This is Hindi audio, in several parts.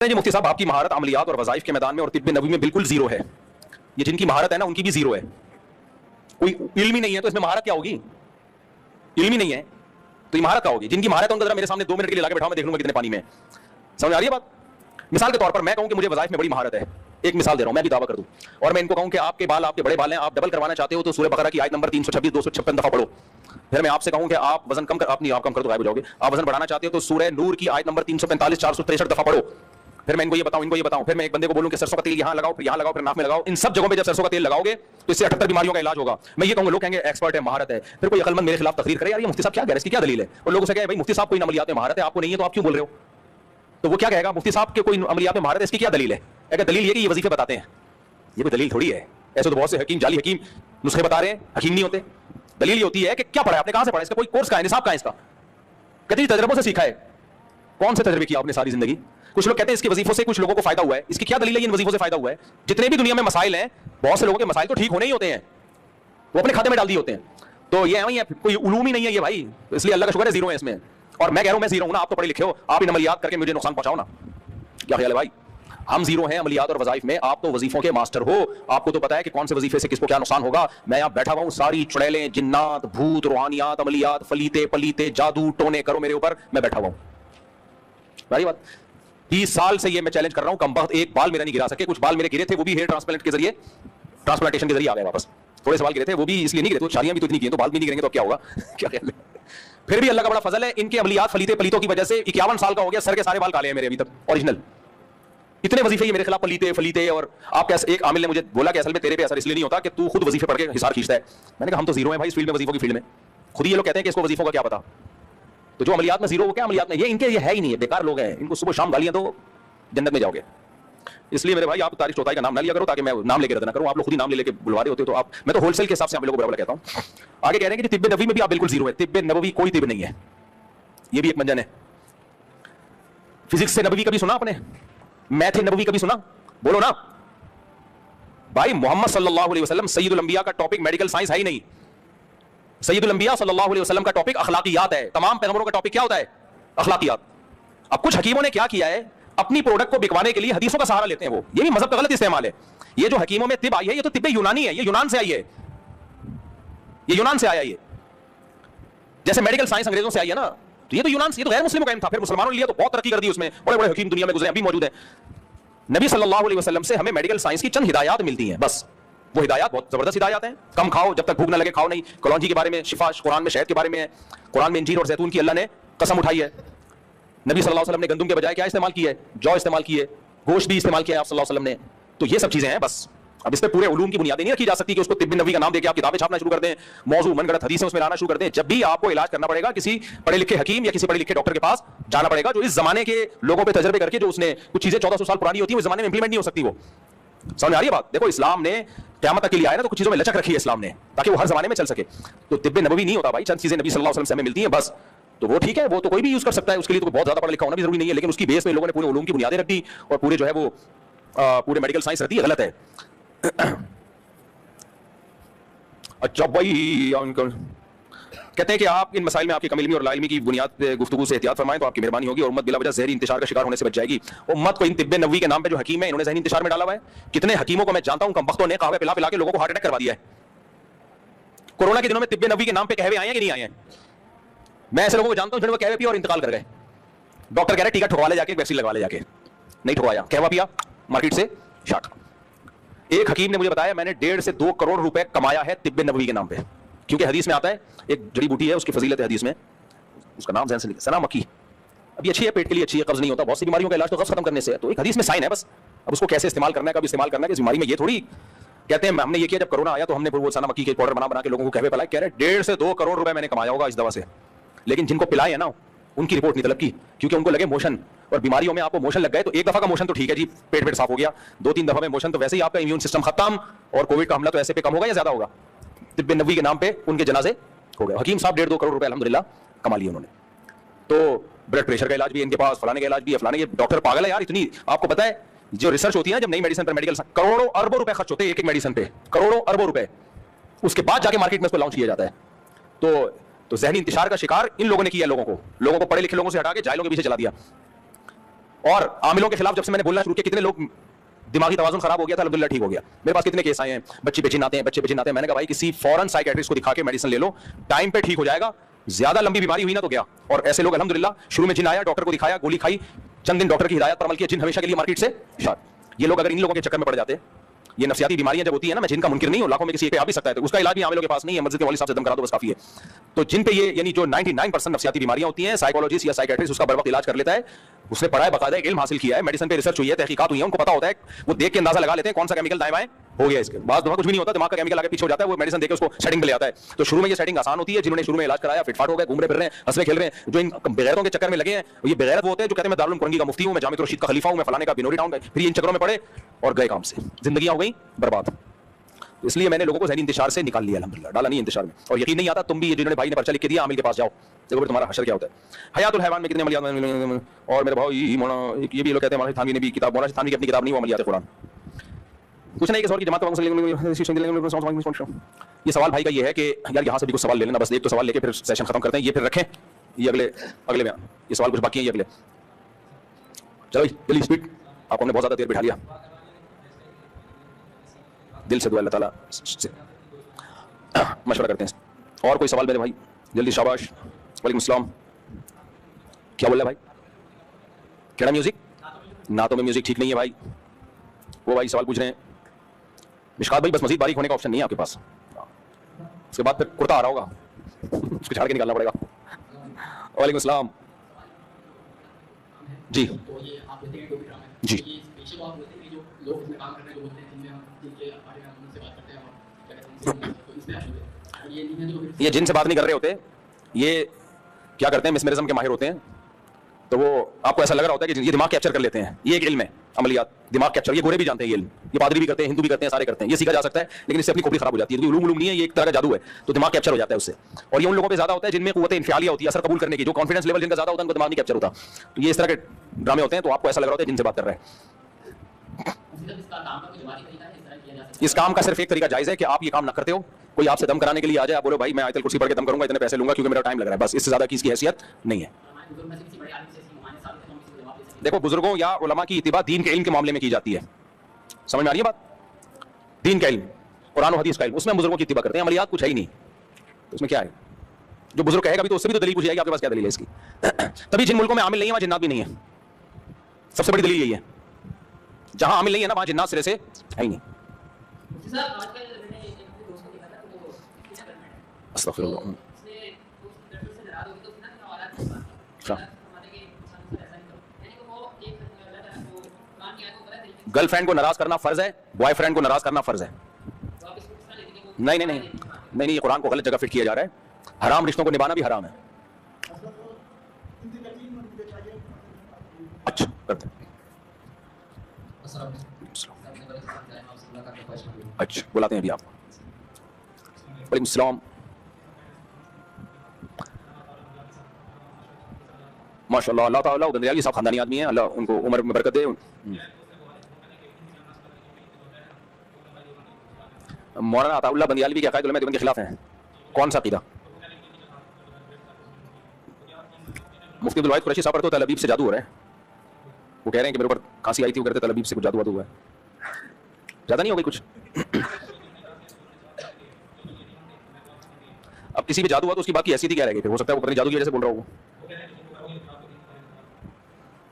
हैं जी मुफ्ती साहब, आपकी महारत अमलियात और वज़ाइफ के मैदान में और तिब्बे नबवी में बिल्कुल जीरो है। ये जिनकी महारत है ना, उनकी भी जीरो है। कोई इल्म ही नहीं है तो इसमें महारत क्या होगी? इल्म ही नहीं है तो ये महारत क्या होगी? जिनकी महारत है उनको जरा मेरे सामने 2 मिनट के लिए लाके बैठाओ, मैं देख लूंगा कितने पानी में। समझ आ रही है बात? मिसाल के तौर पर मैं कहूं कि मुझे वज़ाइफ में बड़ी महारत है, एक मिसाल दे रहा हूं, मैं भी दावा कर दूं, और मैं इनको कहूं कि आपके बाल, आपके बड़े बाल हैं, आप डबल करवाना चाहते हो तो सूरह बकरा की आयत नंबर 326 256 दफा पढ़ो। फिर मैं आपसे कहूं कि आप वजन कम कर, आप नहीं, आप कम कर तो गायब हो जाओगे, आप वजन बढ़ाना चाहते हो तो सूरह नूर की आयत नंबर 345 463 दफा पढ़ो। फिर मैं इनको ये बताऊं, फिर मैं एक बंदे को बोलूं कि सरसों का तेल यहां लगाओ, फिर यहां लगाओ, फिर नाक में लगाओ। इन सब जगहों पे जब सरसों का तेल लगाओगे तो इससे 78 बीमारियों का इलाज होगा। मैं ये कहूंगा, लोग कहेंगे एक्सपर्ट है, महारत है, फिर कोई अकलमंद मेरे खिलाफ तकरीर करे, यार ये मुफ्ती साहब क्या कह रहे हैं, इसकी क्या दलील है? और लोगों से कहे भाई मुफ्ती साहब कोई अमलियात में महारत है, आपको नहीं है तो आप क्यों बोल रहे हो? तो वो क्या कहेगा, मुफ्ती साहब के कोई अमलियात में महारत है, इसकी क्या दलील है? अगर दलील ये कि ये वजीफे बताते हैं, ये कोई दलील थोड़ी है। ऐसे तो बहुत से हकीम, जाली हकीम नुस्खे बता रहे हैं, हकीम नहीं होते। दलील ये होती है कि क्या पढ़ा है आपने, कहां से पढ़ा है, इसका कोई कोर्स का है, निसाब का है इसका, कितनी तजर्बों से सीखा है, कौन से तजर्बे किया आपने सारी जिंदगी? कुछ लोग कहते हैं इसके वजीफों से कुछ लोगों को फायदा हुआ है, इसकी क्या दलील है इन वजीफों से फायदा हुआ है? जितने भी दुनिया में मसाइल हैं, बहुत से लोगों के मसाइल तो ठीक होने ही होते हैं, वो अपने खाते में डाल दिए होते हैं। तो ये वही है, कोई उलूम ही नहीं है ये भाई, इसलिए अल्लाह का शुक्र है जीरो है इसमें। और मैं कह रहा हूं मैं जीरो हूं ना, आप तो पढ़े लिखे हो, आप इन अमलियात करके मुझे नुकसान पहुंचाओ ना, क्या ख्याल है भाई? हम जीरो हैं अमलियात और वज़ाइफ में, आप तो वजीफों के मास्टर हो, आपको तो पता है कि कौन से वजीफे से किसको क्या नुकसान होगा। मैं यहाँ बैठा हुआ हूँ, सारी चुड़ैलें, जिन्नात, भूत, रूहानियात, अमलियात, फलीते पलीते, जादू टोने करो मेरे ऊपर, मैं बैठा हुआ हूँ। भाई बात 20 साल से ये मैं चैलेंज कर रहा हूँ, कमबख्त एक बाल मेरा नहीं गिरा सके। कुछ बाल मेरे गिरे थे, वो भी हेयर ट्रांसप्लांट के जरिए, ट्रांसप्लांटेशन के जरिए आ गए वापस। थोड़े से बाल गिरे थे, वो भी इसलिए नहीं गिरे, तो शादियां भी तो इतनी की हैं, तो बाल भी नहीं गिरेंगे तो क्या होगा? क्या ख्याल है? फिर भी अल्लाह का बड़ा फजल है, इनके अमलियात फलीते पलीतों की वजह से 51 साल का हो गया, सर के सारे बाल काले हैं मेरे अभी तक ओरिजिनल। इतने वजीफे ये मेरे खिलाफ पलीते फलीते। और आप कैसे, एक आमिल ने मुझे बोला कि असल में तेरे पे असर इसलिए नहीं होता कि तू खुद वजीफे पढ़ के हिसार खींचता है। मैंने कहा हम तो जीरो हैं भाई इस फील्ड में, वजीफों की फील्ड में। खुद ही ये लोग कहते हैं कि इसको वजीफों का क्या पता। तो जो अमलियात में जीरो, वो क्या अमलियात में, ये इनके ये है ही नहीं है, बेकार लोग हैं, इनको सुबह शाम गालियां दो जन्नत में जाओगे। इसलिए मेरे भाई आप तारिक चौथाई का नाम ना लिया करो, ताकि मैं नाम लेकर रद्द ना करूं। आप लोग खुद ही नाम लेके बुलवा रहे होते हो, तो आप, मैं तो होलसेल के हिसाब से आप लोगों को बराबर कहता हूं। आगे कह रहे हैं कि तिब्बे नबवी में भी आप बिल्कुल जीरो है। तिब्बे नबवी कोई तिब्ब नहीं है, ये भी एक मंजन है। फिजिक्स से नबवी कभी सुना आपने? मैथ नबवी कभी सुना? बोलो ना भाई। मोहम्मद सल्लल्लाहु अलैहि वसल्लम सैयदुल अंबिया का टॉपिक मेडिकल साइंस है ही नहीं। सैयदुल अंबिया सल्लल्लाहु अलैहि वसल्लम का टॉपिक अखलाकियात है। तमाम पैगंबरों का टॉपिक क्या होता है? अखलाकियात। अब कुछ हकीमों ने क्या किया है, अपनी प्रोडक्ट को बिकवाने के लिए हदीसों का सहारा लेते हैं। वो ये भी मजहब का गलत इस्तेमाल है। ये जो हकीमों में तिब आई है, ये तो तिब्बे यूनानी है, ये यूनान से आई है, ये यूनान से आया। ये जैसे मेडिकल साइंस अंग्रेजों से आई है ना, तो ये तो यूनान से, ये तो गैर मुस्लिम कायम था, फिर मुसलमानों ने लिया तो बहुत तरक्की कर दी उसमें। बड़े बड़े हकीम दुनिया में गुजरे, अभी मौजूद है। नबी सल्लल्लाहु अलैहि वसल्लम से हमें मेडिकल साइंस की चंद हिदायत मिलती हैं, बस। वो हिदायत बहुत जबरदस्त हिदायत हैं। कम खाओ, जब तक भूख ना लगे खाओ नहीं। कलौंजी के बारे में शिफा, कुरान में शहद के बारे में है, कुरान में इंजीर और जैतून की अल्लाह ने कसम उठाई है। नबी सल्लल्लाहु अलैहि वसल्लम ने गंदुम के बजाय क्या इस्तेमाल किया है? जौ इस्तेमाल की है, गोश्त भी इस्तेमाल किया है आप सल्लल्लाहु अलैहि वसल्लम ने। तो ये सब चीजें हैं बस। अब इस पे पूरे उलूम की बुनियादें नहीं रखी जा सकती कि उसको तिब्बे नबवी का नाम देके आप किताबें छापना शुरू कर दें, मौजू मनगढ़ंत हदीसें उसमें लाना शुरू कर दें। जब भी आपको इलाज करना पड़ेगा, किसी पढ़े लिखे हकीम या किसी पढ़े लिखे डॉक्टर के पास जाना पड़ेगा, जो इस जमाने के लोगों पे तजर्बे करके, जो उसने कुछ चीजें 1400 साल पुरानी होती है, उस जमाने में इंप्लीमेंट नहीं हो सकती। वो समझ आ रही है बात? देखो इस्लाम ने क़यामत तक के लिए आया ना, तो कुछ चीजों में लचक रखी है इस्लाम ने, ताकि वो हर जमाने में चल सके। तो तिब्बे नबवी नहीं होता भाई, चंद चीजें नबी सल्लल्लाहु अलैहि वसल्लम से हमें मिलती हैं बस। तो वो ठीक है, वो तो कोई भी यूज कर सकता है, उसके लिए तो बहुत ज्यादा पढ़ा लिखा होना भी जरूरी नहीं है। लेकिन उसकी बेस में लोगों ने पूरे उलूम की बुनियादें रख दी और पूरे जो है वो पूरे मेडिकल साइंस रख दी, गलत है। अच्छा भाई, कहते हैं कि आप इन मसाइल में आपकी कम इल्मी और लाइल्मी की बुनियाद पे गुफ्तगू से एहतियात फरमाएं तो आपकी मेहरबानी होगी और उम्मत बिला वजह ज़हरी इंतशार का शिकार होने से बच जाएगी। उम्मत को इन तिब्बे नबवी के नाम पे जो हकीम है, इन्होंने ज़हनी इंतशार में डाला हुआ है। कितने हकीमों को मैं जानता हूं, कमबख्तों ने कहवे पिला पिला के लोगों को हार्ट अटैक करवा दिया है। कोरोना के दिनों में तिब्बे नबवी के नाम पे कहवे आए हैं कि नहीं आए हैं? मैं ऐसे लोगों को जानता हूं जिन्होंने कहवे पिया और इंतकाल कर गए। डॉक्टर कह रहे टीका ठुकवा ले जाके, वैक्सीन लगवा ले जाके, नहीं ठुकवाया, कहवा पिया मार्केट से शाट। एक हकीम ने मुझे बताया मैंने 1.5 से 2 करोड़ रुपए कमाया है तिब्बे नबवी के नाम पे। क्योंकि हदीस में आता है, एक जड़ी बूटी है, उसकी फजीलत है हदीस में, उसका नाम ज़हन से लिखा, सना मक्की। अब ये अच्छी है, पेट के लिए अच्छी है, कब्ज नहीं होता, बहुत सी बीमारियों का इलाज तो कब्ज खत्म करने से है। तो एक हदीस में साइन है बस। अब उसको कैसे इस्तेमाल करना है, कब इस्तेमाल करना है, इस बीमारी में ये थोड़ी कहते हैं हमने ये किया जब कोरोना आया तो हमने वो सना मक्की के पाउडर बना के लोगों को कहवे पिलाए। कह रहे 1.5 से 2 करोड़ रुपए मैंने कमाया होगा इस दवा से। लेकिन जिनको पिलाए है ना, उनकी रिपोर्ट नहीं तलब की, क्योंकि उनको लगे मोशन। और बीमारियों में आपको मोशन लग गए तो एक दफा का मोशन तो ठीक है जी, पेट साफ हो गया, 2-3 दफा में मोशन तो वैसे ही आपका इम्यून सिस्टम खत्म, और कोविड का हमला तो ऐसे पे कम होगा या ज्यादा होगा? तिब्बे नबवी के नाम पे उनके जनाजे हो गए। हकीम साहब 1.5-2 करोड़ रुपए अल्हम्दुलिल्लाह कमा लिए उन्होंने। तो ब्लड प्रेशर का इलाज भी इनके पास, फलाने का इलाज भी है, फलाने के डॉक्टर पागल है यार इतनी। आपको पता है जो रिसर्च होती है ना, जब नई मेडिसिन पर मेडिकल करोड़ों अरबों रुपए खर्च होते हैं एक एक मेडिसिन पे, करोड़ों अरबों रुपए, उसके बाद जाके मार्केट में उसको लॉन्च किया जाता है। तो ज़हनी इंतशार का शिकार इन लोगों ने किया, लोगों को पढ़े लिखे लोगों से हटा के जाहिलों के पीछे चला दिया। और आमिलों के खिलाफ जब से मैंने बोलना शुरू किया, कितने लोग दिमागी तवाजुन खराब हो गया था, अल्हम्दुलिल्लाह ठीक हो गया। मेरे पास कितने केस आए हैं, बच्चे पे जिन आते हैं, बच्चे पे जिन आते हैं। मैंने कहा भाई किसी फॉरेन साइकियाट्रिस्ट को दिखा के मेडिसिन ले लो, टाइम पे ठीक हो जाएगा। ज्यादा लंबी बीमारी हुई ना तो गया। और ऐसे लोग अल्हम्दुलिल्लाह शुरू में जिन आया, डॉक्टर को दिखाया, गोली खाई, चंद दिन डॉक्टर की हिदायत पर अमल किया, जिन हमेशा के लिए मार्केट से शायद। ये लोग अगर इन लोगों के चक्कर में पड़ जाते, ये नफसियाती बीमारियां जब होती है ना, मैं जिनका मुनकिर नहीं हूं, लाखों में किसी एक पे आ भी सकता है, तो उसका इलाज भी आमिलों के पास नहीं है, मस्जिद के मौलवी साहब से दम करा दो बस काफी है। तो जिन पे ये यानी जो 99% नफसियाती बीमारियां होती हैं, साइकोलॉजिस्ट या साइकियाट्रिस्ट उसका बर वक्त इलाज कर लेता है, उसने पढ़ा है, बाकायदा इल्म हासिल किया है, मेडिसिन पे रिसर्च हुई है, तहकीकात हुई है, उनको पता होता है, वो देख के अंदाजा लगा लेते हैं कौन सा केमिकल दाएं बाएं हो गया इसके। बाद कुछ भी नहीं होता, दिमाग का केमिकल आगे पीछे हो जाता है, वो मेडिसिन देके उसको सेटिंग पे ले आता है। तो शुरू में ये सेटिंग आसान होती है, जिन्होंने शुरू में इलाज कराया, फिटफाट हो गए, घूम रहे फिर रहे हैं, हंस रहे खेल रहे हैं। जो इन बेगैरतों के चक्कर में लगे हैं, ये बेगैरत वो होते हैं जो कहते हैं मैं दारुल कुरंगी का मुफ्ती हूं, मैं जामिया रशीद का खलीफा हूं, मैं फलाने का बिनोरी टाउन का, फिर इन चक्करों में पड़े और गए काम से, जिंदगियां हो गई बर्बाद। तो इसलिए मैंने लोगों को ज़हनी इंतशार से निकाल लिया, अल्हम्दुलिल्लाह, डाला नहीं इंतशार में। और यकीन नहीं आता, तुम भी, जिन्होंने भाई ने पर्चा लिख के दिया आमिल के पास जाओ, देखो फिर तुम्हारा हशर क्या होता है। हयातुल हैवान में कितने अमलियात, और मेरे भाई ये भी लोग कहते हैं मौलाना थानवी ने भी किताब, मौलाना थानवी की अपनी किताब नहीं, वो अमलियात कुरान। कुछ नहीं, किसी और की जमात। ये सवाल भाई का ये है कि यार यहाँ से भी कुछ सवाल ले लेना, बस एक तो सवाल लेके फिर सेशन खत्म करते हैं, ये फिर रखें, ये अगले में ये सवाल कुछ बाकी है, ये अगले। चलो जल्दी स्पीड, आपको हमने बहुत ज़्यादा देर बिठा लिया। दिल से दुआ अल्लाह ताला से मशवरा करते हैं। और कोई सवाल मेरे भाई, जल्दी, शाबाश। वालेकुम सलाम। क्या बोल रहा है भाई? केड़ा म्यूजिक? नातों में म्यूजिक ठीक नहीं है भाई। वो भाई सवाल पूछ रहे हैं मिशकात भाई, बस मजीद बारीक होने का ऑप्शन नहीं है आपके पास, उसके बाद फिर कुर्ता आ रहा होगा, उसको झाड़ के निकालना पड़ेगा। वालेकुम सलाम जी जी। ये जिन से बात नहीं कर रहे होते, ये क्या करते हैं, मिसमेरिज्म के माहिर होते हैं, तो वो आपको ऐसा लग रहा होता है कि ये दिमाग कैप्चर कर लेते हैं। ये एक इल्म है, अमलियात, दिमाग कैप्चर। ये गोरे भी जानते हैं ये इल्म, ये पादरी भी करते हैं, हिंदू भी करते हैं, सारे करते हैं, ये सीखा जा सकता है, लेकिन इससे अपनी खोपड़ी खराब हो जाती है। तो उलूम नहीं है, ये एक तरह का जादू है, तो दिमाग कैप्चर हो जाता है उससे। और ये उन लोगों पे ज्यादा होता है जिनमें कुव्वत इंफियालिया होती है, असर कबूल करने की, जो कॉन्फिडेंस लेवल जिनका ज्यादा होता है, उनको दिमाग नहीं कैप्चर होता। तो ये इस तरह के ड्रामे होते हैं, तो आपको ऐसा लग रहा होता है जिनसे बात कर रहे हैं। इस काम का सिर्फ एक तरीका जायज है कि आप ये काम ना करते हो, कोई आपसे दम कराने के लिए आ जाए, आप बोलो भाई मैं आयतल कुर्सी पढ़ के दम करूंगा, इतने पैसे लूंगा क्योंकि मेरा टाइम लग रहा है, बस इससे ज्यादा की इसकी हैसियत नहीं है। देखो, बुजुर्गों या उलमा की इत्तिबा दीन के इल्म के मामले में की जाती है, समझ में आ रही है बात? दीन का इल्म, कुरान और हदीस का इल्म, उसमें बुजुर्गों की इत्तिबा करते हैं। अमलियात कुछ है ही नहीं, तो उसमें क्या है? जो बुजुर्ग कहेगा भी तो उससे भी तो दलील पूछी जाएगी, आपके पास क्या दलील है इसकी? तभी जिन मुल्कों में आमिल नहीं है वहां जिन्नात भी नहीं है, सबसे बड़ी दलील यही है। जहां आमिल नहीं है ना, वहां जिन्नात सिरे से है ही नहीं। अस्तगफिरुल्लाह। गर्लफ्रेंड को नाराज करना फर्ज है, बॉयफ्रेंड को नाराज करना फर्ज है। नहीं नहीं नहीं नहीं नहीं, ये कुरान को गलत जगह फिट किया जा रहा है। हराम रिश्तों को निभाना भी हराम है। अच्छा करते अच्छा, बुलाते हैं अभी आप। वालेकुम सलाम। माशाल्लाह, अल्लाह ताला गंदयाली साहब खानदानी आदमी है, अल्लाह उनको उम्र में बरकत दे। मौलाना अताउल्लाह बंदियालवी के अकायद उलमा देवबंद के खिलाफ हैं। कौन सा अकीदा? मुफ्ती अब्दुल वाहिद कुरैशी साहब पर तो तलबीब से जादू हो रहा है। वो कह रहे हैं कि मेरे ऊपर खांसी आई थी, वो कहते तलबीब से कुछ जादू वादू हुआ है। ज्यादा नहीं हो गई कुछ? अब किसी भी जादू हुआ तो उसकी बात की हैसियत ही क्या रहेगी? फिर हो सकता है वो पता नहीं जादू की वजह से बोल रहा हो।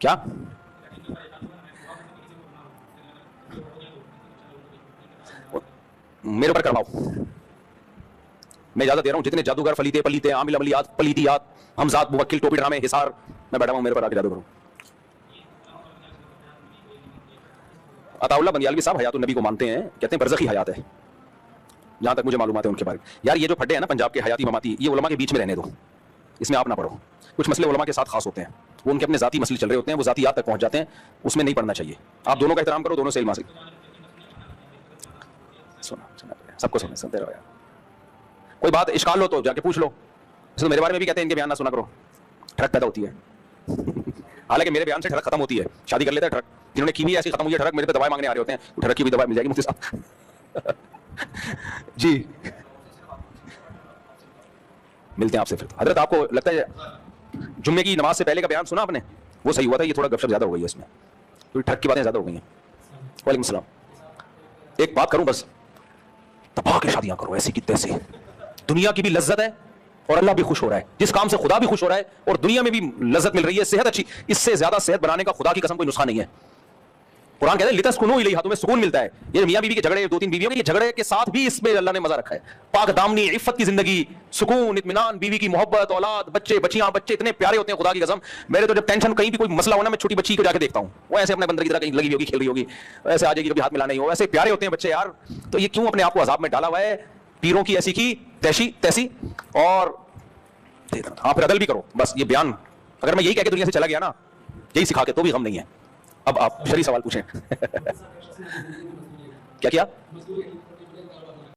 क्या मेरे ऊपर करवाओ, मैं इजाजत दे रहा हूं। जितने जादूगर फलीते पलीते आमिल अमलियात पलीतियात हमजात मुवक्किल टोपी ड्रामे हिसार, मैं बैठा हूं, मेरे पर आके जादू करो। अताउल्लाह बंदियालवी साहब हयातुन नबी को मानते हैं, कहते हैं बरज़खी हयात है, जहां तक मुझे मालूमात है उनके बारे में। यार ये जो फड्डे हैं ना पंजाब के हयाती ममाती, ये उलमा के बीच में रहने दो, इसमें आप ना पढ़ो। कुछ मसले उलमा के साथ खास होते हैं, वो उनके अपने जाती मसले चल रहे होते हैं, वो जातियात तक पहुंच जाते हैं, उसमें नहीं पढ़ना चाहिए। आप दोनों का एहतराम करो, दोनों से इल्म हासिल। सबको सुनते रहो यार, कोई बात इश्काल हो तो जाके पूछ लो। तो मेरे बारे में भी कहते हैं इनके बयान ना सुना करो, ठड़क पैदा होती है। हालांकि मेरे बयान से ठड़क खत्म होती है, शादी कर लेता है ठड़क, जिन्होंने की भी ऐसी खत्म हुई है ठड़क, मेरे पे दवाएं मांगने आ रहे होते हैं, ठड़क की भी दवाई मिल जाएगी मुफ्ती साहब। जी मिलते हैं आपसे फिर। हजरत आपको लगता है जुम्मे की नमाज से पहले का बयान सुना आपने? वो सही हुआ था, ये थोड़ा गपशप ज्यादा हो गई है इसमें, तो ठग की बातें ज्यादा हो गई हैं। वालेकुम सलाम। एक बात करूं बस, तबाह की शादियां करो ऐसी की तैसी, दुनिया की भी लज्जत है और अल्लाह भी खुश हो रहा है, जिस काम से खुदा भी खुश हो रहा है और दुनिया में भी लज्जत मिल रही है, सेहत अच्छी, इससे ज्यादा सेहत बनाने का खुदा की कसम कोई नुस्खा नहीं है। कुरान कहता है लितस्कुनू इलैहा, तुम्हें सुकून मिलता है। ये मियां बीवी के झगड़े, 2-3 बीवियों के, ये झगड़े के साथ भी इसमें अल्लाह ने मजा रखा है। पाक दामनी, इफ्फत की जिंदगी, सुकून, इत्मीनान, बीवी की मोहब्बत, औलाद, बच्चे बच्चियां, बच्चे इतने प्यारे होते हैं खुदा की कसम। मेरे तो जब टेंशन कहीं भी कोई मसला हो ना, मैं छोटी बच्ची को जाके देखता हूं, वो ऐसे अपने बंदर की तरह कहीं लगी होगी, खेल रही होगी, ऐसे आ जाएगी, कभी हाथ मिलाना ही हो, ऐसे प्यारे होते हैं बच्चे यार। तो ये क्यों अपने आप को अजाब में डाला हुआ है? पीरों की ऐसी की तैसी तैसी, और हाँ फिर अदल भी करो। बस ये बयान अगर मैं यही कह के दुनिया से चला गया ना, यही सिखा के, तो भी गम नहीं है। अब आप शरी सवाल पूछें। क्या किया?